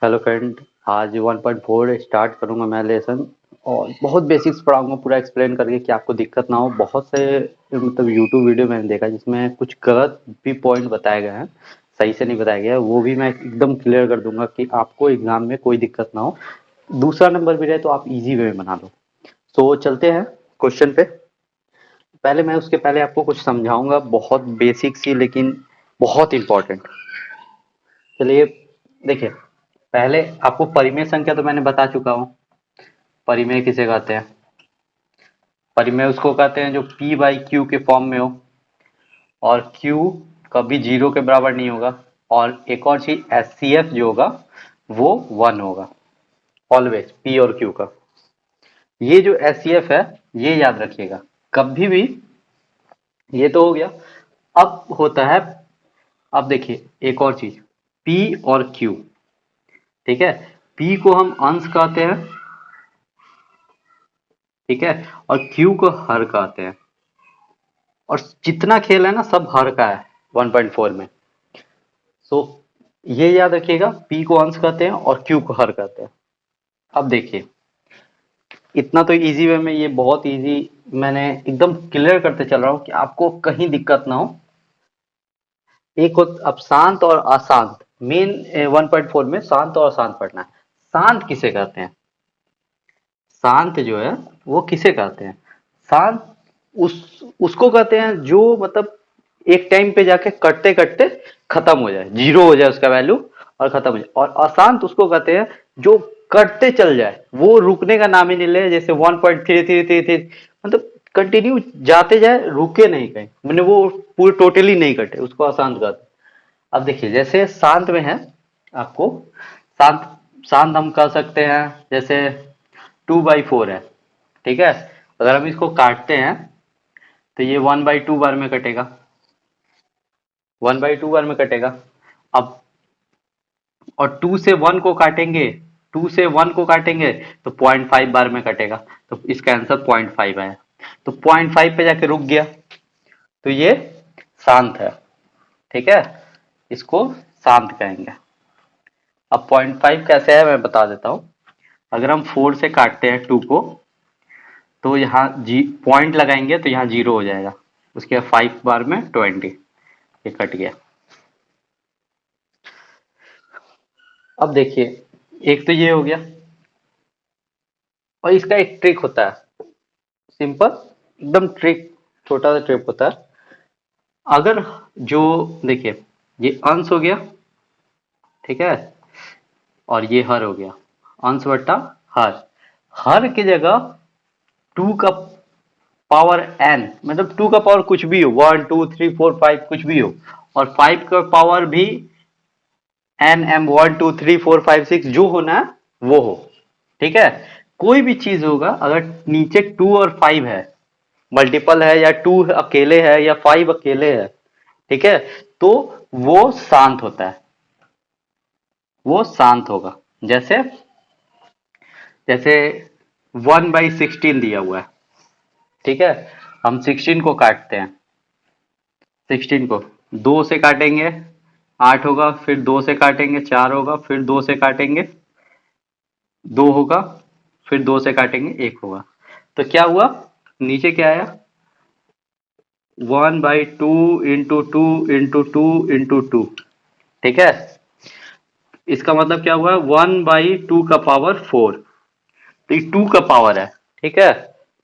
Hello friend. आज 1.4 start करूंगा मैं लेसन। और बहुत बेसिक्स पढ़ाऊंगा पूरा एक्सप्लेन करके कि आपको दिक्कत ना हो। बहुत से मतलब यूट्यूब वीडियो मैंने देखा जिसमें कुछ गलत भी पॉइंट बताए गए हैं, सही से नहीं बताया गया है, वो भी मैं एकदम क्लियर कर दूंगा कि आपको एग्जाम में कोई दिक्कत ना हो। दूसरा नंबर भी रहे तो आप इजी वे में बना लो। तो चलते हैं क्वेश्चन पे। पहले मैं उसके पहले आपको कुछ समझाऊंगा, बहुत बेसिक सी लेकिन बहुत इंपॉर्टेंट। चलिए देखिए, पहले आपको परिमेय संख्या तो मैंने बता चुका हूँ। परिमेय किसे कहते हैं? परिमेय उसको कहते हैं जो p बाई क्यू के फॉर्म में हो और q कभी जीरो के बराबर नहीं होगा। और एक और चीज HCF जो होगा वो 1 होगा ऑलवेज, p और q का। ये जो HCF है ये याद रखिएगा कभी भी। ये तो हो गया। अब होता है, अब देखिए एक और चीज, p और q। ठीक है, p को हम अंश कहते हैं, ठीक है, और q को हर कहते हैं। और जितना खेल है ना सब हर का है 1.4 में। सो ये याद रखिएगा, p को अंश कहते हैं और q को हर कहते हैं। अब देखिए, इतना तो इजी वे में, ये बहुत इजी मैंने एकदम क्लियर करते चल रहा हूँ कि आपको कहीं दिक्कत ना हो। एक हो अब शांत और अशांत। मेन 1.4 में शांत और अशांत पढ़ना है। शांत किसे कहते हैं? शांत जो है वो किसे कहते हैं? शांत उसको कहते हैं जो मतलब एक टाइम पे जाके कटते कटते खत्म हो जाए, जीरो हो जाए उसका वैल्यू और खत्म हो जाए। और अशांत उसको कहते हैं जो कटते चल जाए, वो रुकने का नाम ही नहीं ले। जैसे 1.3333 मतलब कंटिन्यू जाते जाए, रुके नहीं कहीं, मैंने वो पूरे टोटली नहीं कटे, उसको अशांत कहते हैं। अब देखिए जैसे शांत में है आपको, शांत शांत हम कह सकते हैं जैसे 2/4 है, ठीक है। अगर हम इसको काटते हैं तो ये 1/2 बार में कटेगा, 1/2 बार में कटेगा। अब और 2 से 1 को काटेंगे, 2 से 1 को काटेंगे तो 0.5 बार में कटेगा। तो इसका आंसर 0.5 आया। तो 0.5 पे जाके रुक गया, तो ये शांत है, ठीक है। इसको शांत कहेंगे। अब 0.5 कैसे है मैं बता देता हूँ। अगर हम 4 से काटते हैं 2 को, तो यहाँ जी पॉइंट लगाएंगे तो यहाँ जीरो हो जाएगा। उसके बाद 5 बार में 20, ये कट गया। अब देखिए, एक तो ये हो गया। और इसका एक ट्रिक होता है, सिंपल एकदम ट्रिक, छोटा सा ट्रिक होता है। अगर जो देखिए, ये अंश हो गया, ठीक है, और ये हर हो गया, अंश बट्टा हर। हर की जगह 2 का पावर n, मतलब 2 का पावर कुछ भी हो, 1 2 3 4 5 कुछ भी हो, और 5 का पावर भी m 1 2 3 4 5 6 जो होना है वो हो, ठीक है। कोई भी चीज होगा अगर नीचे 2 और 5 है, मल्टीपल है, या 2 अकेले है या 5 अकेले है, ठीक है, तो वो शांत होता है, वो शांत होगा। जैसे जैसे 1/16 दिया हुआ है, ठीक है। हम 16 को काटते हैं, 16 को 2 से काटेंगे 8 होगा, फिर 2 से काटेंगे 4 होगा, फिर 2 से काटेंगे 2 होगा, फिर 2 से काटेंगे 1 होगा। तो क्या हुआ, नीचे क्या आया, 1/2 × 2 × 2 × 2, ठीक है। इसका मतलब क्या हुआ, 1/2 का पावर 4। तो ये 2 का पावर है, ठीक है।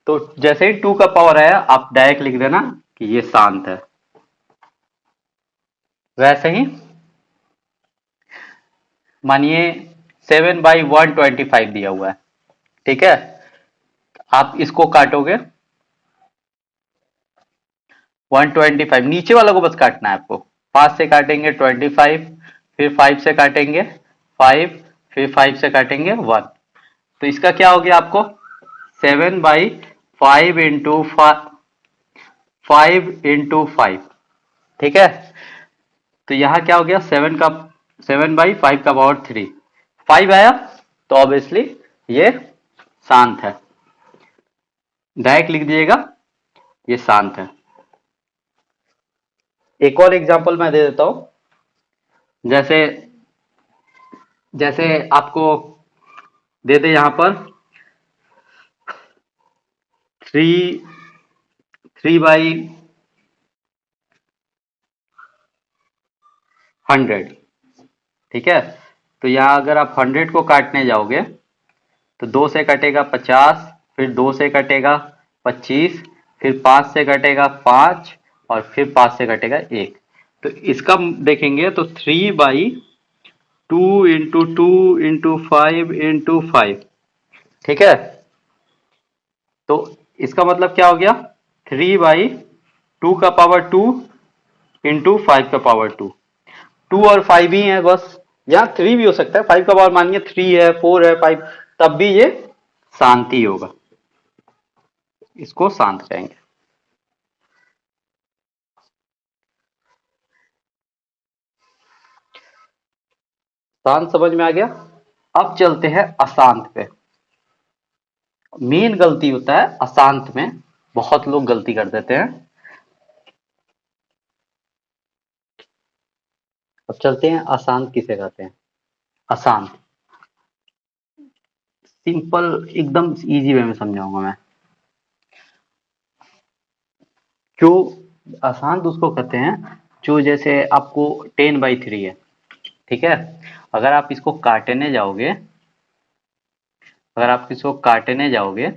तो जैसे ही 2 का पावर आया आप डायरेक्ट लिख देना कि ये शांत है। वैसे ही मानिए 7/125 दिया हुआ है, ठीक है। आप इसको काटोगे 125, नीचे वाला को बस काटना है आपको। 5 से काटेंगे 25, फिर 5 से काटेंगे 5, फिर 5 से काटेंगे 1। तो इसका क्या हो गया आपको, 7/5 × 5, ठीक है। तो यहाँ क्या हो गया, 7/5 का पावर 3, 5 आया, तो ऑब्वियसली ये शांत है। डायरेक्ट लिख दीजिएगा ये शांत है। एक और एग्जांपल मैं दे देता हूं। जैसे जैसे आपको दे दे यहाँ पर 3/100, ठीक है। तो यहाँ अगर आप 100 को काटने जाओगे तो 2 से कटेगा 50, फिर 2 से कटेगा 25, फिर 5 से कटेगा 5, और फिर 5 से कटेगा 1। तो इसका देखेंगे तो 3/2 × 2 × 5 × 5, ठीक है। तो इसका मतलब क्या हो गया, 3/2 का पावर 2 इंटू 5 का पावर 2। 2 और 5 ही है बस, या 3 भी हो सकता है। 5 का पावर मानिए 3 है, 4 है, 5, तब भी ये शांति होगा, इसको शांत कहेंगे। शांत समझ में आ गया। अब चलते हैं अशांत पे। मेन गलती होता है अशांत में, बहुत लोग गलती कर देते हैं। अब चलते हैं अशांत किसे कहते हैं। अशांत सिंपल एकदम इजी वे में समझाऊंगा मैं। जो अशांत उसको कहते हैं जो, जैसे आपको 10/3 है, ठीक है। अगर आप इसको काटने जाओगे, अगर आप इसको काटने जाओगे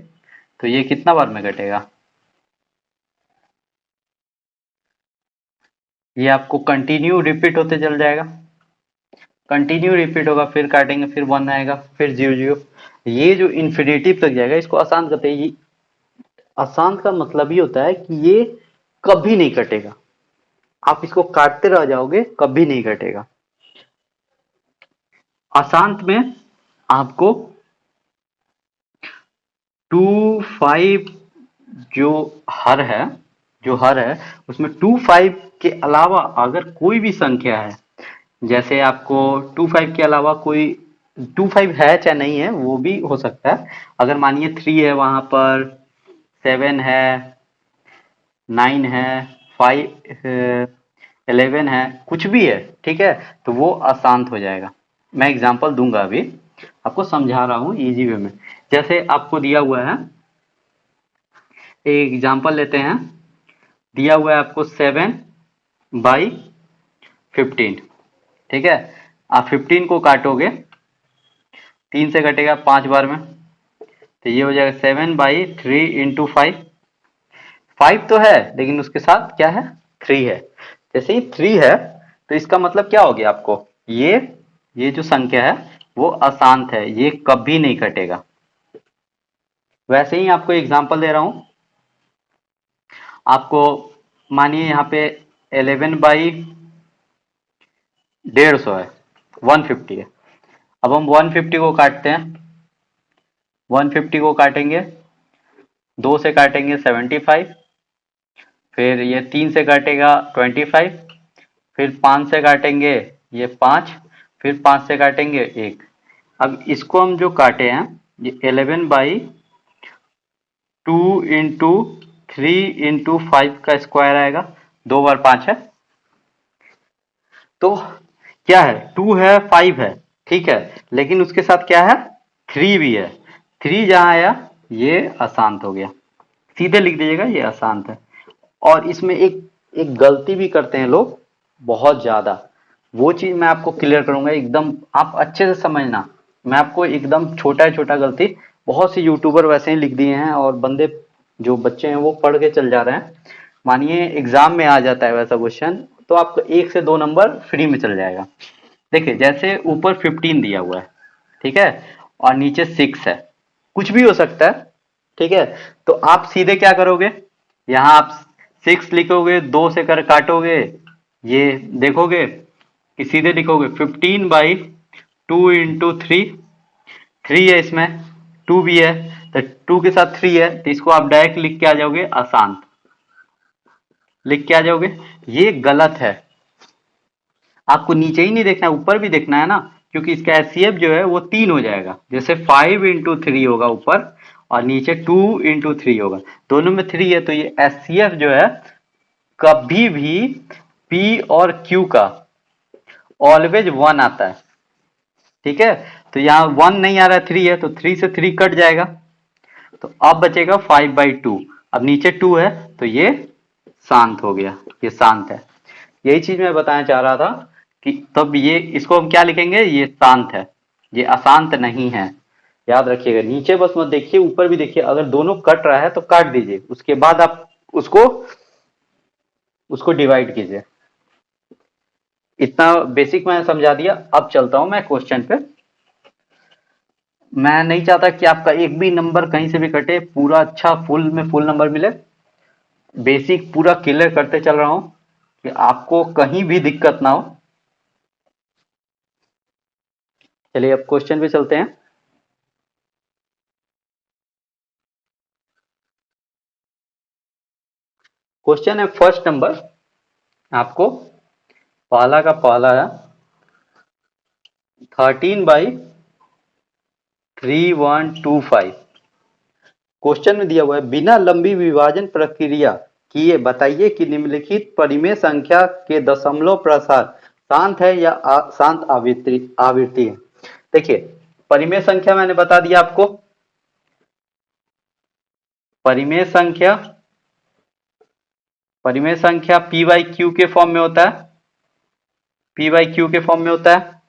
तो ये कितना बार में कटेगा, ये आपको कंटिन्यू रिपीट होते चल जाएगा। कंटिन्यू रिपीट होगा, फिर काटेंगे, फिर 1 आएगा, फिर 0 0, ये जो इन्फिनिटिव तक जाएगा, इसको अशांत कहते हैं। ये अशांत का मतलब ही होता है कि ये कभी नहीं कटेगा। आप इसको काटते रह जाओगे, कभी नहीं कटेगा। अशांत में आपको 2 5 जो हर है, जो हर है उसमें 2 5 के अलावा अगर कोई भी संख्या है, जैसे आपको 2 5 के अलावा कोई 2 5 है चाहे नहीं है वो भी हो सकता है। अगर मानिए 3 है, वहां पर 7 है, 9 है, 11 है, कुछ भी है, ठीक है, तो वो अशांत हो जाएगा। मैं एग्जांपल दूंगा अभी, आपको समझा रहा हूँ इजी वे में। जैसे आपको दिया हुआ है, एक एग्जांपल लेते हैं। दिया हुआ है आपको 7/15, ठीक है। आप 15 को काटोगे, 3 से कटेगा 5 बार में, तो ये हो जाएगा 7/3 × 5। 5 तो है लेकिन उसके साथ क्या है, 3 है। जैसे ही 3 है तो इसका मतलब क्या हो गया आपको, ये जो संख्या है वो अशांत है, ये कभी नहीं कटेगा। वैसे ही आपको एग्जांपल दे रहा हूं। आपको मानिए यहाँ पे 11/150 है, 150 है। अब हम 150 को काटते हैं, 150 को काटेंगे, 2 से काटेंगे 75, फिर ये 3 से काटेगा 25, फिर 5 से काटेंगे ये 5, फिर 5 से काटेंगे 1। अब इसको हम जो काटे हैं, ये 11/2 × 3 × 5 का स्क्वायर आएगा, 2 बार 5 है। तो क्या है, 2 है, 5 है, ठीक है, लेकिन उसके साथ क्या है, 3 भी है। 3 जहां आया ये अशांत हो गया, सीधे लिख दीजिएगा ये अशांत है। और इसमें एक एक गलती भी करते हैं लोग, बहुत ज्यादा। वो चीज मैं आपको क्लियर करूंगा, एकदम आप अच्छे से समझना। मैं आपको एकदम छोटा छोटा गलती, बहुत से यूट्यूबर वैसे ही लिख दिए हैं, और बंदे जो बच्चे हैं वो पढ़ के चल जा रहे हैं। मानिए एग्जाम में आ जाता है वैसा क्वेश्चन, तो आपको 1 से 2 नंबर फ्री में चल जाएगा। देखिए जैसे ऊपर 15 दिया हुआ है, ठीक है, और नीचे 6 है, कुछ भी हो सकता है, ठीक है। तो आप सीधे क्या करोगे, यहाँ आप 6 लिखोगे, 2 से कर काटोगे, ये देखोगे कि सीधे लिखोगे 15/2 × 3। 3 है इसमें, 2 भी है, तो 2 के साथ 3 है, तो इसको आप डायरेक्ट लिख के आ जाओगे अशांत, लिख के आ जाओगे। ये गलत है, आपको नीचे ही नहीं देखना है, ऊपर भी देखना है ना, क्योंकि इसका एचसीएफ जो है वो 3 हो जाएगा। जैसे 5 × 3 होगा ऊपर, और नीचे 2 × 3 होगा, दोनों में 3 है, तो ये एचसीएफ जो है कभी भी पी और क्यू का ऑलवेज 1 आता है। ठीक है, तो यहाँ 1 नहीं आ रहा है, 3 है, तो 3 से 3 कट जाएगा, तो अब बचेगा 5/2। अब नीचे 2 है, तो ये शांत हो गया, ये शांत है। यही चीज मैं बताना चाह रहा था कि तब ये इसको हम क्या लिखेंगे, ये शांत है, ये अशांत नहीं है। याद रखिएगा, नीचे बस मत देखिए, ऊपर भी देखिए, अगर दोनों कट रहा है तो काट दीजिए, उसके बाद आप उसको उसको डिवाइड कीजिए। इतना बेसिक मैंने समझा दिया। अब चलता हूं मैं क्वेश्चन पे। मैं नहीं चाहता कि आपका एक भी नंबर कहीं से भी कटे, पूरा अच्छा फुल में फुल नंबर मिले। बेसिक पूरा क्लियर करते चल रहा हूं कि आपको कहीं भी दिक्कत ना हो। चलिए अब क्वेश्चन पे चलते हैं। क्वेश्चन है फर्स्ट नंबर, आपको पहला का पहला है 13/3125। क्वेश्चन में दिया हुआ है, बिना लंबी विभाजन प्रक्रिया किए बताइए कि निम्नलिखित परिमेय संख्या के दशमलव प्रसार शांत है या शांत आवृत्ति आवृत्ति है। देखिए, परिमेय संख्या मैंने बता दिया आपको। परिमेय संख्या परिमेय संख्या पी बाई क्यू के फॉर्म में होता है, पी बाई क्यू के फॉर्म में होता है।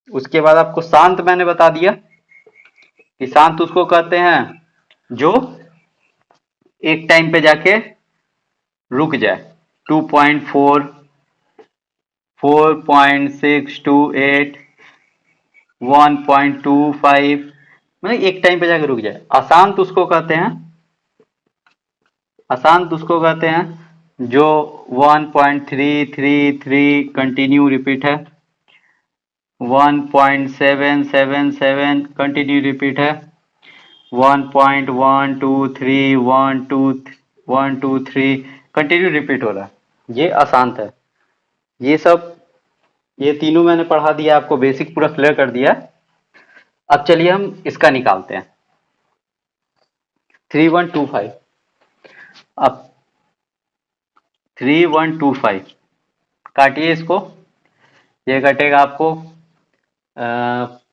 उसके बाद आपको शांत मैंने बता दिया कि शांत उसको कहते हैं जो एक टाइम पे जाके रुक जाए। 2.4, 4.628, 1.25, मतलब एक टाइम पे जाके रुक जाए। अशांत उसको कहते हैं, अशांत उसको कहते हैं जो 1.333 कंटिन्यू रिपीट है, 1.777 कंटिन्यू रिपीट है, 1.123 123 कंटिन्यू रिपीट हो रहा है, ये अशांत है। ये सब, ये तीनों मैंने पढ़ा दिया आपको, बेसिक पूरा क्लियर कर दिया। अब चलिए हम इसका निकालते हैं, 3125। अब 3125 काटिए इसको। ये कटेगा आपको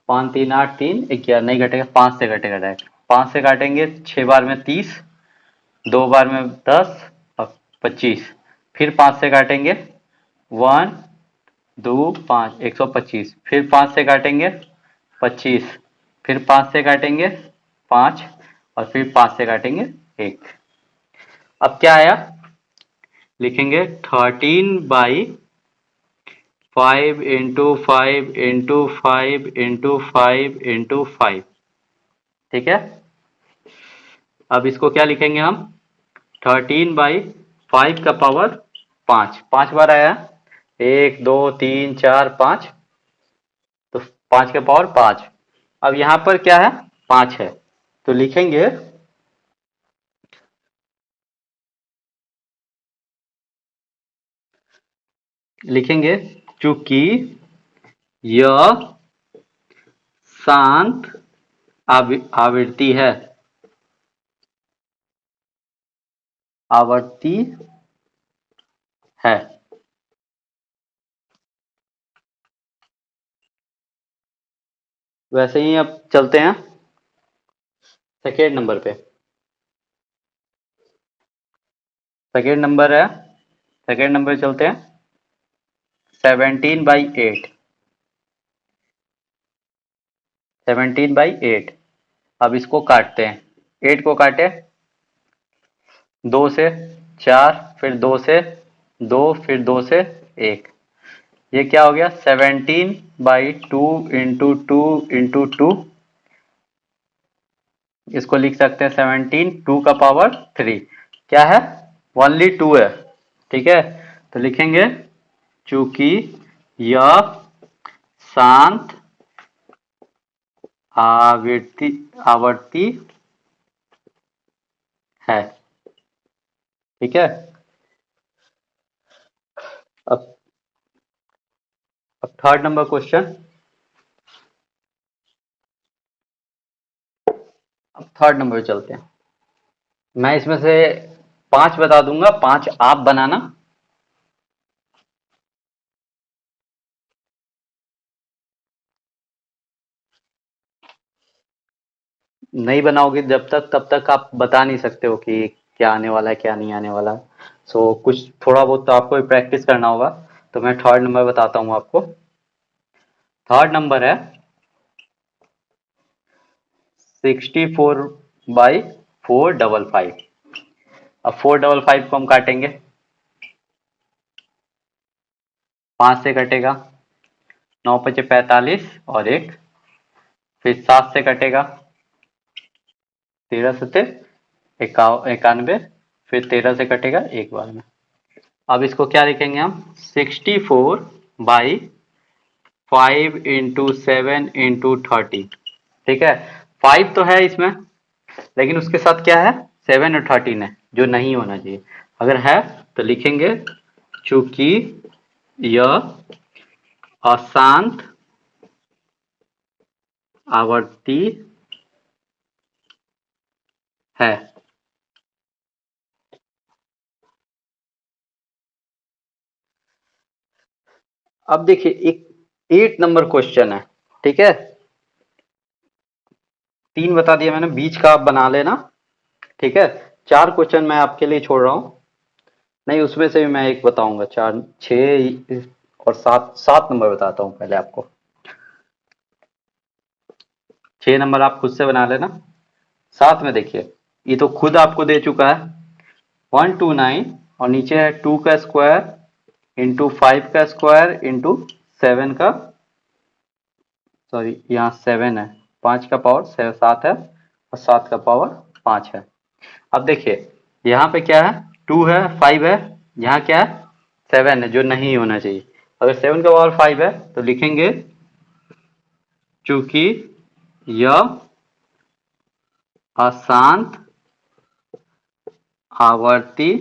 5 3 8 3 11, नहीं कटेगा, 5 से कटेगा डायरेक्ट। 5 से काटेंगे, 6 बार में 30, 2 बार में 10 और 25। फिर 5 से काटेंगे, 1 2 5, 125। फिर 5 से काटेंगे 25, फिर 5 से काटेंगे 5, और फिर 5 से काटेंगे 1। अब क्या आया, लिखेंगे 13/5 × 5 × 5 × 5 ठीक है। अब इसको क्या लिखेंगे हम, 13/5 का पावर 5, 5 बार आया, 1 2 3 4 5, तो 5 का पावर 5। अब यहां पर क्या है, 5 है, तो लिखेंगे चूंकि यह शांत आवृत्ति है, आवर्ती है। वैसे ही अब चलते हैं सेकेंड नंबर पे। सेकेंड नंबर है, सेकेंड नंबर पे चलते हैं, 17/8। 17/8। अब इसको काटते हैं, 8 को काटे, 2 से 4, फिर 2 से 2, फिर 2 से 1। ये क्या हो गया, 17/2 × 2 × 2। इसको लिख सकते हैं 17 2 का पावर 3। क्या है, ओनली 2 है, ठीक है। तो लिखेंगे चूंकि यह शांत आवृत्ति आवर्ती है, ठीक है। अब थर्ड नंबर क्वेश्चन। अब थर्ड नंबर पे चलते हैं। मैं इसमें से 5 बता दूंगा, 5 आप बनाना। नहीं बनाओगे जब तक तब तक आप बता नहीं सकते हो कि क्या आने वाला है क्या नहीं आने वाला। सो कुछ थोड़ा बहुत तो आपको प्रैक्टिस करना होगा। तो मैं थर्ड नंबर बताता हूँ आपको। थर्ड नंबर है 64/455। अब 455 को हम काटेंगे, 5 से कटेगा, 9×5 = 45 और एक, फिर 7 से कटेगा, 13×7 = 91, फिर 13 से कटेगा एक बार में। अब इसको क्या लिखेंगे हम, 64/5 × 7 × 30। ठीक है, 5 तो है इसमें, लेकिन उसके साथ क्या है, 7 और 13 है जो नहीं होना चाहिए। अगर है तो लिखेंगे चूंकि यह अशांत आवर्ती है। अब देखिए एक 8 नंबर क्वेश्चन है। ठीक है, 3 बता दिया मैंने, बीच का आप बना लेना। ठीक है, 4 क्वेश्चन मैं आपके लिए छोड़ रहा हूँ। नहीं, उसमें से भी मैं एक बताऊंगा, 4 6 और 7, 7 नंबर बताता हूँ पहले आपको। 6 नंबर आप खुद से बना लेना। 7 में देखिए, ये तो खुद आपको दे चुका है 129, और नीचे है 2 का स्क्वायर इंटू 5 का स्क्वायर इंटू 7 का, सॉरी यहाँ 7 है, 5 का पावर 7 है और 7 का पावर 5 है। अब देखिए यहाँ पे क्या है, 2 है, 5 है, यहाँ क्या है, 7 है जो नहीं होना चाहिए। अगर 7 का पावर 5 है तो लिखेंगे चूंकि यह अशांत आवर्ती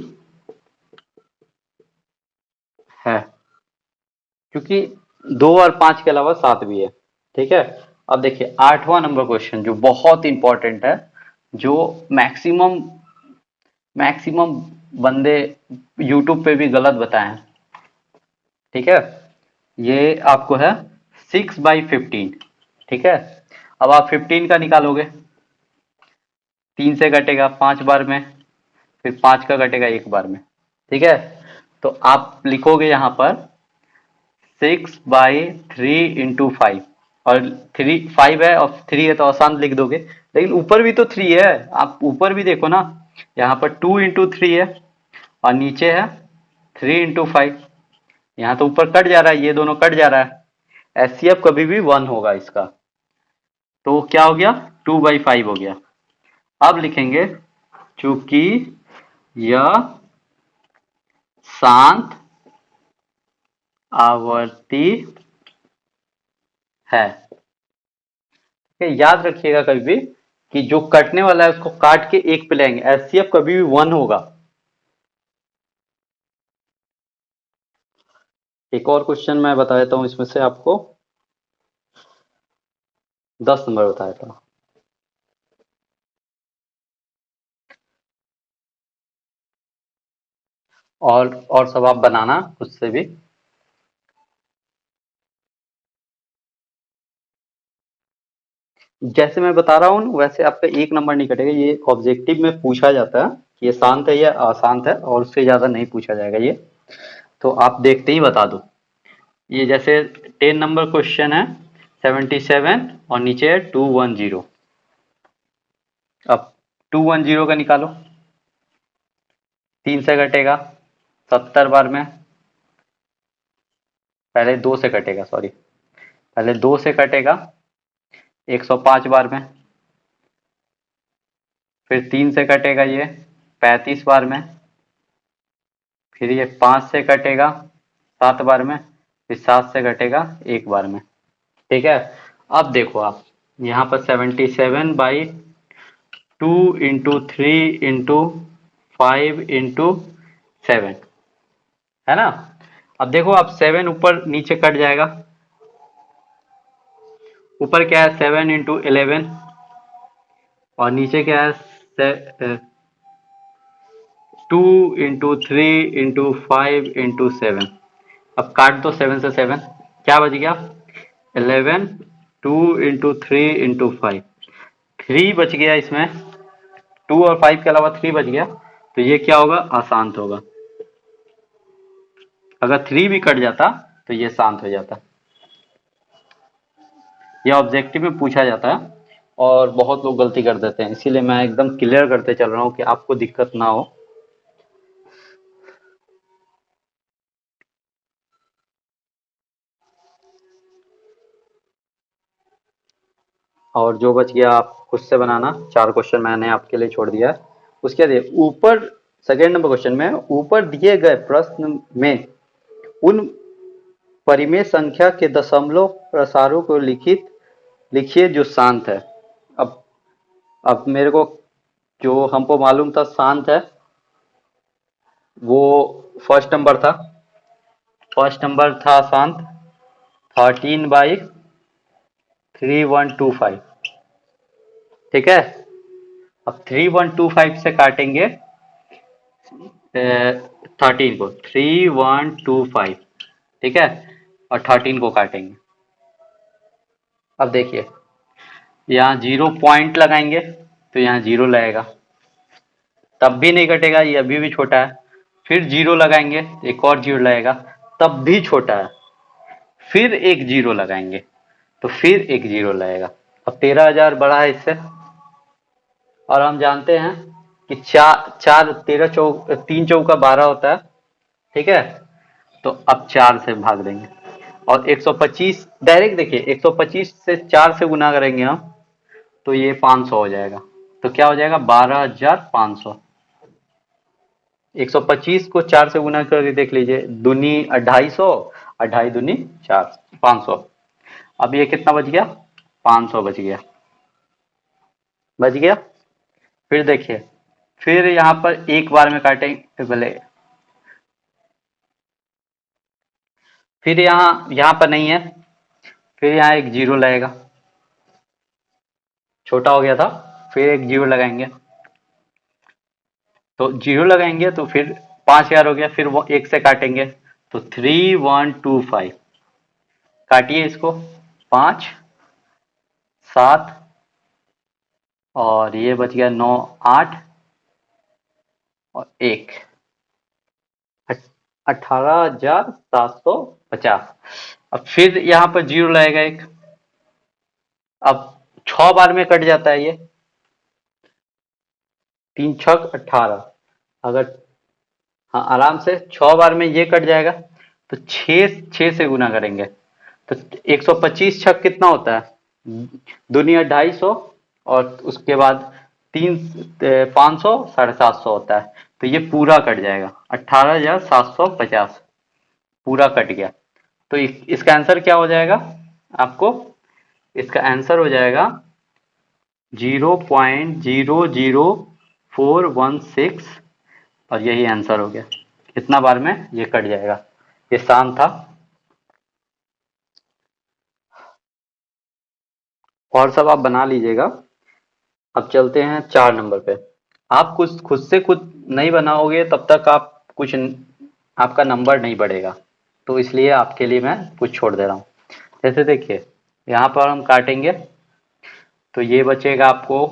है, क्योंकि 2 और 5 के अलावा 7 भी है। ठीक है, अब देखिए 8वां नंबर क्वेश्चन जो बहुत इंपॉर्टेंट है, जो मैक्सिमम मैक्सिमम बंदे यूट्यूब पे भी गलत बताए हैं। ठीक है, ये आपको है 6/15। ठीक है, अब आप 15 का निकालोगे, 3 से कटेगा 5 बार में, फिर 5 का कटेगा एक बार में। ठीक है, तो आप लिखोगे यहाँ पर 6/3 × 5, और 5 है और 3 है तो आसान लिख दोगे, लेकिन ऊपर भी तो 3 है, आप ऊपर भी देखो ना, यहाँ पर 2 × 3 है और नीचे है 3 × 5। यहाँ तो ऊपर कट जा रहा है, ये दोनों कट जा रहा है, एचसीएफ कभी भी 1 होगा इसका। तो क्या हो गया, 2/5 हो गया। अब लिखेंगे चूंकि यह शांत आवर्ती है। ठीक है, याद रखिएगा कभी भी कि जो कटने वाला है उसको काट के एक पे लेंगे, एचसीएफ कभी भी 1 होगा। एक और क्वेश्चन मैं बता देता हूँ इसमें से आपको, 10 नंबर बताया था। और सब आप बनाना खुद से भी। जैसे मैं बता रहा हूँ वैसे आपका 1 नंबर नहीं कटेगा, ये ऑब्जेक्टिव में पूछा जाता है कि ये शांत है या अशांत है, और उससे ज्यादा नहीं पूछा जाएगा ये, तो आप देखते ही बता दो। ये जैसे 10 नंबर क्वेश्चन है 77 और नीचे है 210। अब 210 का निकालो, 3 से कटेगा 70 बार में, पहले 2 से कटेगा, सॉरी, पहले 2 से कटेगा 105 बार में, फिर 3 से कटेगा ये 35 बार में, फिर ये 5 से कटेगा 7 बार में, फिर 7 से कटेगा एक बार में। ठीक है, अब देखो आप यहाँ पर 77/2 × 3 × 5 × 7 है ना। अब देखो आप 7 ऊपर नीचे कट जाएगा, ऊपर क्या है 7 × 11, और नीचे क्या है 2 × 3 × 5 × 7। अब काट दो 7 से 7, क्या बच गया 11, 2 × 3 × 5, 3 बच गया इसमें, 2 और 5 के अलावा 3 बच गया, तो ये क्या होगा, अशांत होगा। अगर 3 भी कट जाता तो ये शांत हो जाता। यह ऑब्जेक्टिव में पूछा जाता है और बहुत लोग गलती कर देते हैं, इसीलिए मैं एकदम क्लियर करते चल रहा हूँ कि आपको दिक्कत ना हो। और जो बच गया आप खुद से बनाना, 4 क्वेश्चन मैंने आपके लिए छोड़ दिया है। उसके बाद ऊपर सेकेंड नंबर क्वेश्चन में ऊपर दिए गए प्रश्न में उन परिमेय संख्या के दशमलव प्रसारों को लिखिए जो शांत है। अब अब मेरे को जो हमको मालूम था शांत है, वो फर्स्ट नंबर था, फर्स्ट नंबर था शांत 13/3125। ठीक है। अब 3125 से काटेंगे 13 को, 3125। ठीक है, और 13 को काटेंगे। अब देखिए यहाँ 0 पॉइंट लगाएंगे तो यहाँ 0 लगेगा, तब भी नहीं कटेगा, ये अभी भी छोटा है। फिर 0 लगाएंगे तो एक और 0 लगेगा, तब भी छोटा है। फिर एक 0 लगाएंगे तो फिर एक 0 लगेगा। अब 13,000 बड़ा है इससे, और हम जानते हैं कि चार चार 3 चौका 12 होता है। ठीक है, तो अब 4 से भाग देंगे और 125 डायरेक्ट, देखिए 125 से 4 से गुना करेंगे हम तो ये 500 हो जाएगा। तो क्या हो जाएगा, 12,500। 125 को 4 से गुना करके देख लीजिए, दूनी 250, 2.5 दूनी 4, 500। अब ये कितना बच गया, 500 बच गया, बच गया। फिर देखिए, फिर यहाँ पर एक बार में काटेंगे भले, फिर यहाँ पर नहीं है, फिर यहाँ एक 0 लगेगा, छोटा हो गया था, फिर एक 0 लगाएंगे, तो 0 लगाएंगे तो फिर 5,000 हो गया, फिर वो एक से काटेंगे तो 3125। काटिए इसको, 5, 7, और ये बच गया 9, 8 और 1, 18,750। अब फिर यहाँ पर 0 लगेगा एक। अब 6 बार में कट जाता है ये, 3 छक 18। अगर, हाँ आराम से 6 बार में ये कट जाएगा, तो 6 से गुना करेंगे तो 125 छक कितना होता है, दुनिया 250, और उसके बाद 500, 750 होता है। तो ये पूरा कट जाएगा, 18,750 पूरा कट गया। तो इसका आंसर क्या हो जाएगा आपको, इसका आंसर हो जाएगा 0.00416, और यही आंसर हो गया। कितना बार में ये कट जाएगा, ये शांत था। और सब आप बना लीजिएगा। अब चलते हैं 4 नंबर पे। आप कुछ खुद से खुद नहीं बनाओगे तब तक आप कुछ आपका नंबर नहीं बढ़ेगा, तो इसलिए आपके लिए मैं कुछ छोड़ दे रहा हूँ। जैसे देखिए, यहाँ पर हम काटेंगे तो ये बचेगा आपको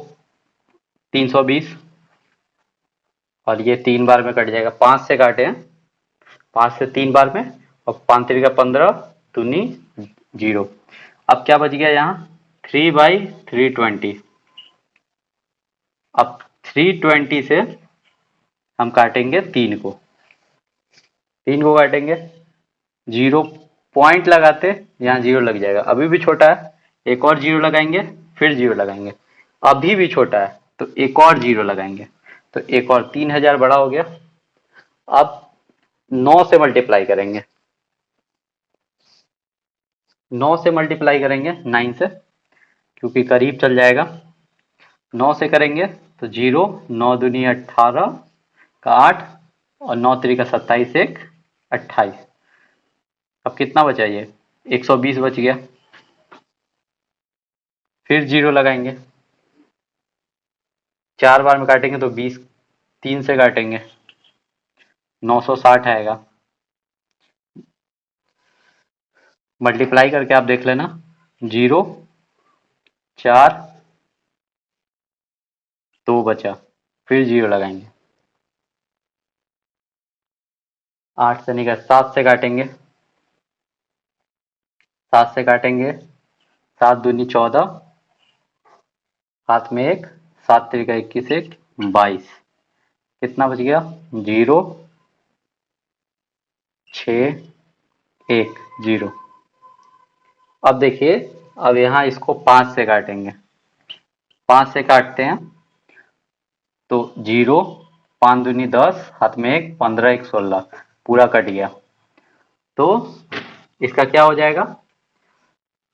320, और ये 3 बार में कट जाएगा, 5 से काटे हैं, 5 से 3 बार में, और 5 3 का 15, दूनी 0। अब क्या बच गया यहाँ, 3/320। अब 320 से हम काटेंगे 3 को, 3 को काटेंगे, 0 पॉइंट लगाते, यहाँ 0 लग जाएगा, अभी भी छोटा है, एक और 0 लगाएंगे, फिर 0 लगाएंगे, अभी भी छोटा है, तो एक और 0 लगाएंगे, तो एक और 3,000 बड़ा हो गया। अब 9 से मल्टीप्लाई करेंगे, 9 से मल्टीप्लाई करेंगे 9 से, क्योंकि करीब चल जाएगा। 9 से करेंगे तो 0, 9 दूनी 18 का 8, और 9 3 का 27, 1 28। अब कितना बचा ये, 120 बच गया। फिर 0 लगाएंगे, 4 बार में काटेंगे तो 20, 3 से काटेंगे 960 आएगा। मल्टीप्लाई करके आप देख लेना, 0, 4, 2 बचा, फिर 0 लगाएंगे। 8 से नहीं, 7 से काटेंगे। 7 से काटेंगे, 7 दूनी 14, हाथ में 1, 7 3 21, 22। कितना बच गया? 0 6 1 0। अब देखिए, अब यहाँ इसको 5 से काटेंगे। 5 से काटते हैं तो 0, 5 दूनी 10, हाथ में 1, 15 1 16, पूरा कट गया। तो इसका क्या हो जाएगा?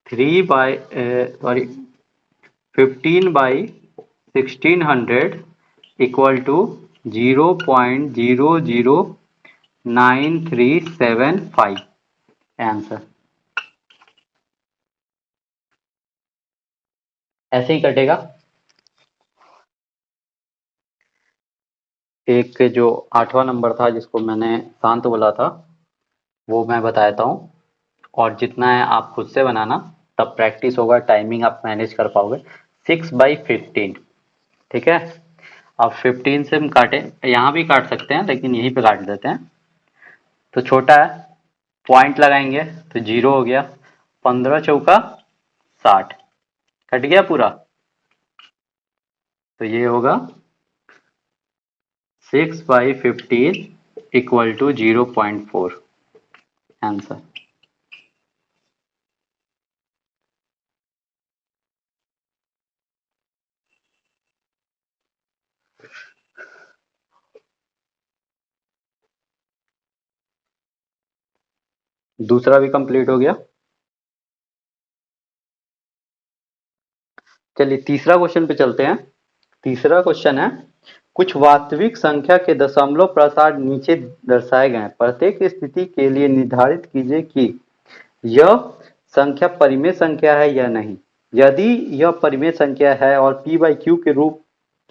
15/1600 इक्वल टू 0.009375 आंसर। ऐसे ही कटेगा। एक जो 8वां नंबर था जिसको मैंने शांत बोला था, वो मैं बता देता हूँ। और जितना है आप खुद से बनाना, तब प्रैक्टिस होगा, टाइमिंग आप मैनेज कर पाओगे। 6/15, ठीक है। अब 15 से हम काटे, यहाँ भी काट सकते हैं लेकिन यहीं पे काट देते हैं, तो छोटा है, पॉइंट लगाएंगे तो 0 हो गया। 15 चौका 60, कट गया पूरा। तो ये होगा 6/15 इक्वल टू 0.4 आंसर। दूसरा भी कंप्लीट हो गया। चलिए तीसरा क्वेश्चन पे चलते हैं। तीसरा क्वेश्चन है, कुछ वास्तविक संख्या के दशमलव प्रसार नीचे दर्शाए गए हैं। प्रत्येक स्थिति के लिए निर्धारित कीजिए कि यह संख्या परिमेय संख्या है या नहीं। यदि यह परिमेय संख्या है और p बाई क्यू के रूप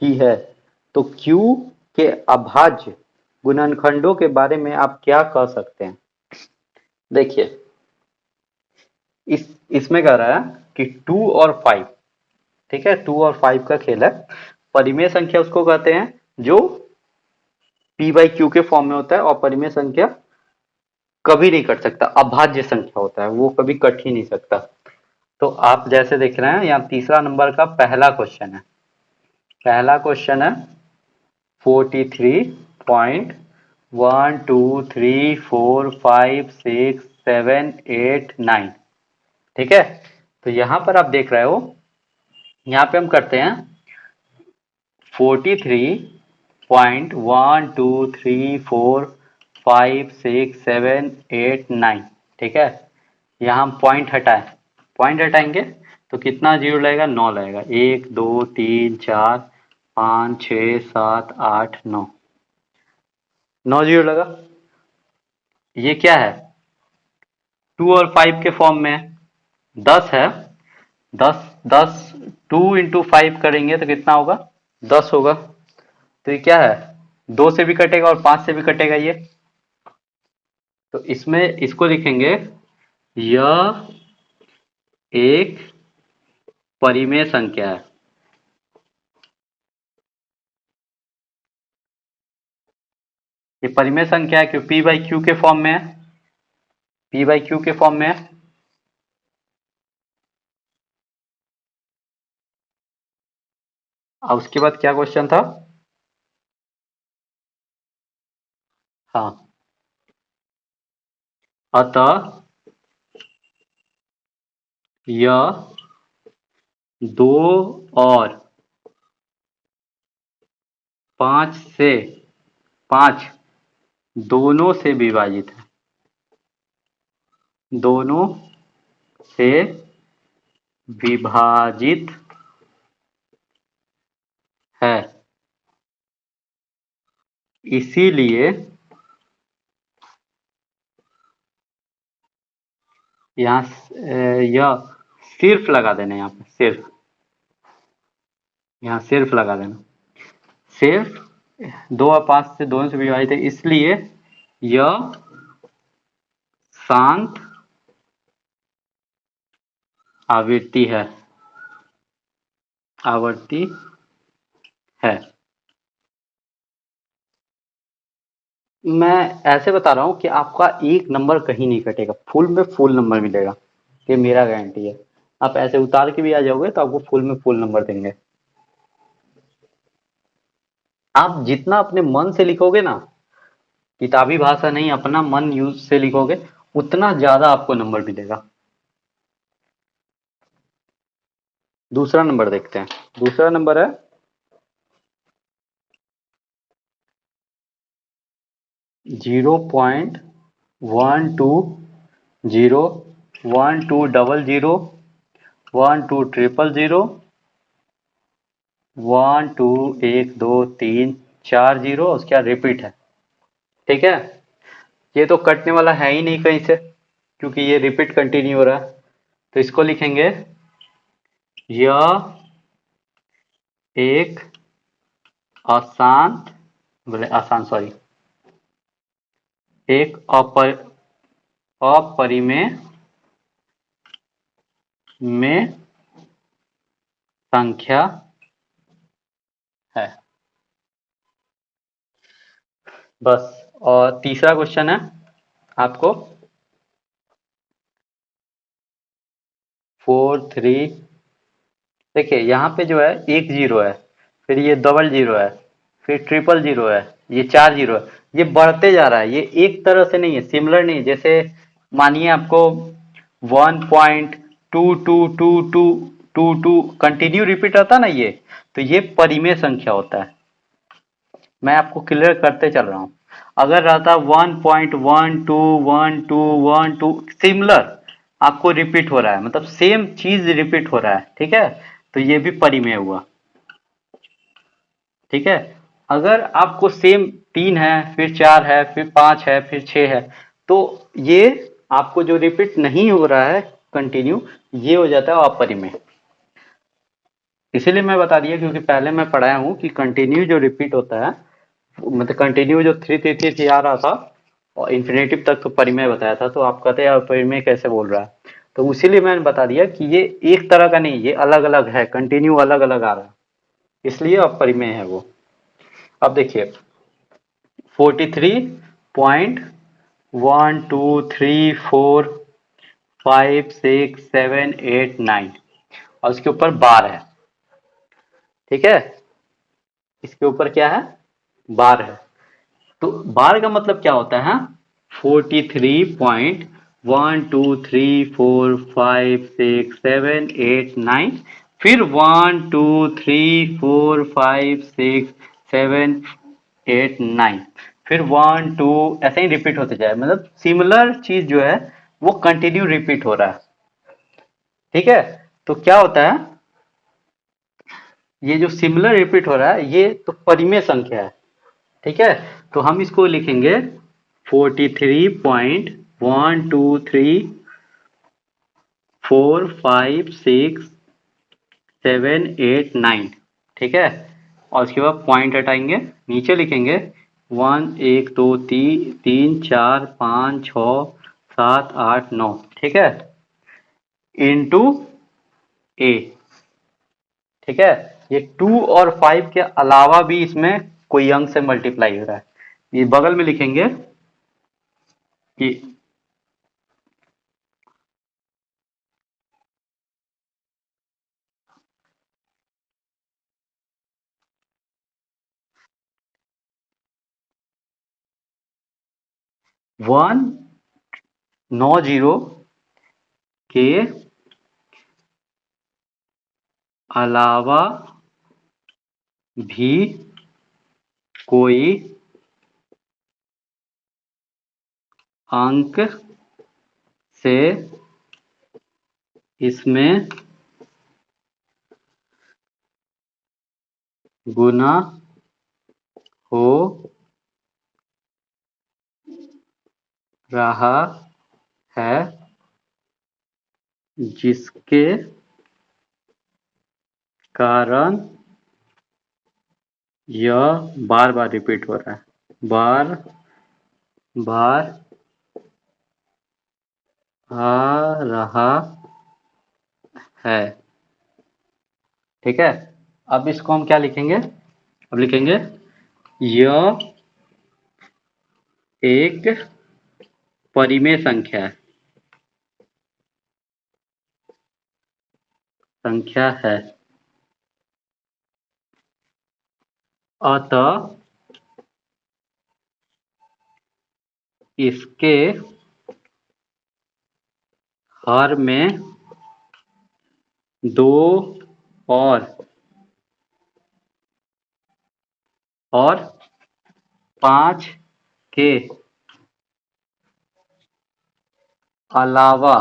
की है, तो q के अभाज्य गुणनखंडों के बारे में आप क्या कह सकते हैं? देखिए, इसमें कह रहा है कि 2 और 5, ठीक है, 2 और 5 का खेल है। परिमेय संख्या उसको कहते हैं जो p बाई क्यू के फॉर्म में होता है, और परिमेय संख्या कभी नहीं कट सकता, अभाज्य संख्या होता है, वो कभी कट ही नहीं सकता। तो आप जैसे देख रहे हैं, यहाँ तीसरा नंबर का पहला क्वेश्चन है। पहला क्वेश्चन है 43.1 2 3 4 5 6 7 8 9, ठीक है। तो यहाँ पर आप देख रहे हो, यहाँ पे हम करते हैं 43.1 2 3 4 5 6 7 8 9, ठीक है। यहाँ हम पॉइंट हटाए, पॉइंट हटाएंगे तो कितना जीरो लगेगा? 9 लगेगा। 1 2 3 4 5 6 7 8 9, 9 जीरो लगा। ये क्या है? 2 और 5 के फॉर्म में 10 है। 10 10 2 × 5 करेंगे तो कितना होगा? 10 होगा। तो ये क्या है? 2 से भी कटेगा और 5 से भी कटेगा ये। तो इसमें इसको लिखेंगे, यह एक परिमेय संख्या है। ये परिमेय संख्या है क्योंकि p बाई क्यू के फॉर्म में है। p बाई क्यू के फॉर्म में है। अब उसके बाद क्या क्वेश्चन था? हाँ, अतः यह 2 और 5 से 5 दोनों से विभाजित है। दोनों से विभाजित है, इसीलिए यहाँ यह सिर्फ लगा देना, यहाँ पे सिर्फ, यहाँ सिर्फ लगा देना। सिर्फ 2 और 5 से दोनों से विभाजित है, इसलिए यह शांत आवृत्ति है, आवर्ती है। मैं ऐसे बता रहा हूँ कि आपका एक नंबर कहीं नहीं कटेगा, फुल में फुल नंबर मिलेगा, ये मेरा गारंटी है। आप ऐसे उतार के भी आ जाओगे तो आपको फुल में फुल नंबर देंगे। आप जितना अपने मन से लिखोगे ना, किताबी भाषा नहीं, अपना मन यूज से लिखोगे, उतना ज्यादा आपको नंबर मिलेगा। दूसरा नंबर देखते हैं। दूसरा नंबर है 0.12, 1200, 1200, 12, 1 2 3 4 जीरो, उसके बाद रिपीट है। ठीक है, ये तो कटने वाला है ही नहीं कहीं से, क्योंकि ये रिपीट कंटिन्यू हो रहा है। तो इसको लिखेंगे, यह एक आसान, बोले आसान सॉरी, एक अपरिमेय में संख्या है। बस। और तीसरा क्वेश्चन है आपको, 4 3, देखिए यहाँ पे जो है एक जीरो है, फिर ये डबल जीरो है, फिर ट्रिपल जीरो है, ये 4 जीरो है। ये बढ़ते जा रहा है, ये एक तरह से नहीं है, सिमिलर नहीं है। जैसे मानिए आपको 1.222222 कंटिन्यू रिपीट होता है ना, ये तो ये परिमेय संख्या होता है। मैं आपको क्लियर करते चल रहा हूँ। अगर रहता 1.121212 सिमिलर, आपको रिपीट हो रहा है, मतलब सेम चीज रिपीट हो रहा है, ठीक है, तो ये भी परिमेय हुआ। ठीक है, अगर आपको सेम 3 है, फिर 4 है, फिर 5 है, फिर 6 है, तो ये आपको जो रिपीट नहीं हो रहा है कंटिन्यू, ये हो जाता है अपरिमेय। इसीलिए मैं बता दिया, क्योंकि पहले मैं पढ़ाया हूँ कि कंटिन्यू जो रिपीट होता है, मतलब कंटिन्यू जो थ्री थ्री थ्री थ्री आ रहा था और इन्फिनेटिव तक तो परिमेय बताया था, तो आप कहते हैं अपरिमेय कैसे बोल रहा है। तो इसीलिए मैंने बता दिया कि ये एक तरह का नहीं, ये अलग अलग है, कंटिन्यू अलग अलग आ रहा है, इसलिए अपरिमेय है वो। अब देखिए 43.1 2 3 4 5 6 7 8 9, और उसके ऊपर बार है। ठीक है, इसके ऊपर क्या है, बार है। तो बार का मतलब क्या होता है, 43.1 2 3 4 5 6 7 8 9, फिर 1 2 3 4 5 6 7 8 9, फिर 1 2, ऐसे ही रिपीट होते जाए, मतलब सिमिलर चीज जो है वो कंटिन्यू रिपीट हो रहा है। ठीक है, तो क्या होता है, ये जो सिमिलर रिपीट हो रहा है ये तो परिमेय संख्या है। ठीक है, तो हम इसको लिखेंगे 43.1 2 3 4 5 6 7 8 9। ठीक है, और उसके बाद पॉइंट हटाएंगे, नीचे लिखेंगे 1 1 2 3 4 5 6 7 8 9। ठीक है, इंटू ए। ठीक है, ये 2 और 5 के अलावा भी इसमें कोई अंक से मल्टीप्लाई हो रहा है, ये बगल में लिखेंगे कि 1 9 0 के अलावा भी कोई अंक से इसमें गुना हो रहा है, जिसके कारण यह बार बार रिपीट हो रहा है, बार बार आ रहा है। ठीक है, अब इसको हम क्या लिखेंगे, अब लिखेंगे यह एक परिमेय संख्या है, अतः इसके हर में 2 और 5 के अलावा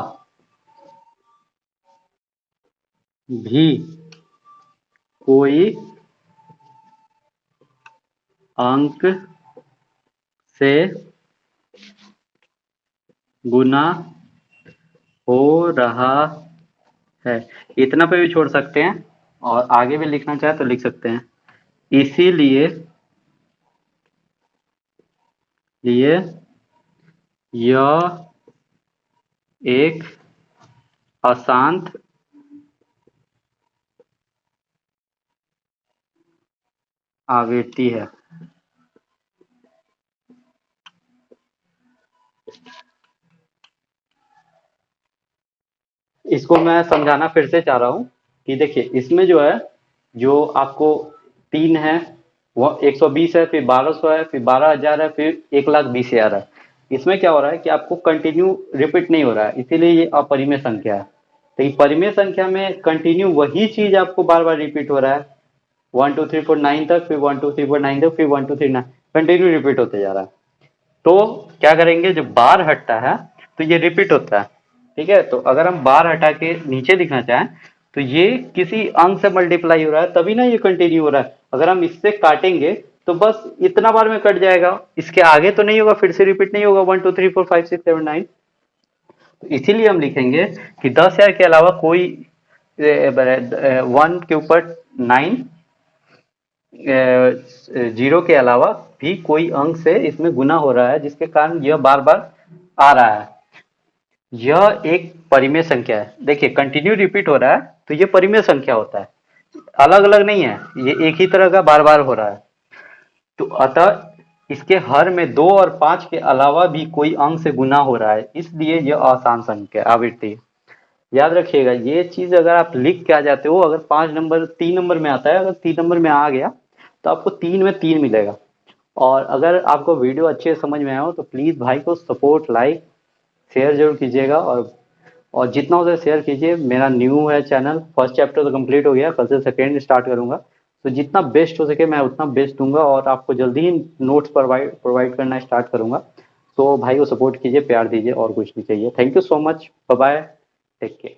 भी कोई अंक से गुना हो रहा है। इतना पे भी छोड़ सकते हैं और आगे भी लिखना चाहे तो लिख सकते हैं। इसीलिए यह एक अशांत आवृत्ति है। इसको मैं समझाना फिर से चाह रहा हूँ कि देखिए इसमें जो है, जो आपको 3 है, वो 120 है, फिर 1200 है, फिर 12,000 है, फिर 1,20,000 है। इसमें क्या हो रहा है कि आपको कंटिन्यू रिपीट नहीं हो रहा है, इसीलिए ये अपरिमेय संख्या है। तो ये परिमेय संख्या में कंटिन्यू वही चीज आपको बार बार रिपीट हो रहा है, 1 2 3 4 9 तक, फिर 1 2 3 4 9 तक, फिर 1 2 3 9, कंटिन्यू रिपीट होते जा रहा है। तो क्या करेंगे, जब बार हटता है तो ये रिपीट होता है। ठीक है, तो अगर हम बार हटा के नीचे लिखना चाहें तो ये किसी अंक से मल्टीप्लाई हो रहा है, तभी ना ये कंटिन्यू हो रहा है। अगर हम इससे काटेंगे तो बस इतना बार में कट जाएगा, इसके आगे तो नहीं होगा, फिर से रिपीट नहीं होगा 1 2 3 4 5 6 7 9। तो इसीलिए हम लिखेंगे कि 10,000 के अलावा कोई 1 के ऊपर 9 जीरो के अलावा भी कोई अंक से इसमें गुना हो रहा है, जिसके कारण यह बार बार आ रहा है। यह एक परिमेय संख्या है। देखिए कंटिन्यू रिपीट हो रहा है तो ये परिमेय संख्या होता है, अलग अलग नहीं है, ये एक ही तरह का बार बार हो रहा है। तो अतः इसके हर में 2 और 5 के अलावा भी कोई अंक से गुना हो रहा है, इसलिए यह आसान संख्या आवृत्ति। याद रखिएगा ये चीज, अगर आप लिख के आ जाते हो, अगर 5 नंबर 3 नंबर में आता है, अगर 3 नंबर में आ गया तो आपको 3 में 3 मिलेगा। और अगर आपको वीडियो अच्छे से समझ में आया हो तो प्लीज भाई को सपोर्ट, लाइक, शेयर जरूर कीजिएगा। और जितना हो सके शेयर कीजिए। मेरा न्यू है चैनल, फर्स्ट चैप्टर तो कंप्लीट हो गया, कल से सेकेंड स्टार्ट करूंगा। तो जितना बेस्ट हो सके मैं उतना बेस्ट दूंगा और आपको जल्दी ही नोट्स प्रोवाइड करना स्टार्ट करूंगा। तो भाई को सपोर्ट कीजिए, प्यार दीजिए, और कुछ नहीं चाहिए। Thank you so much, bye bye, take care.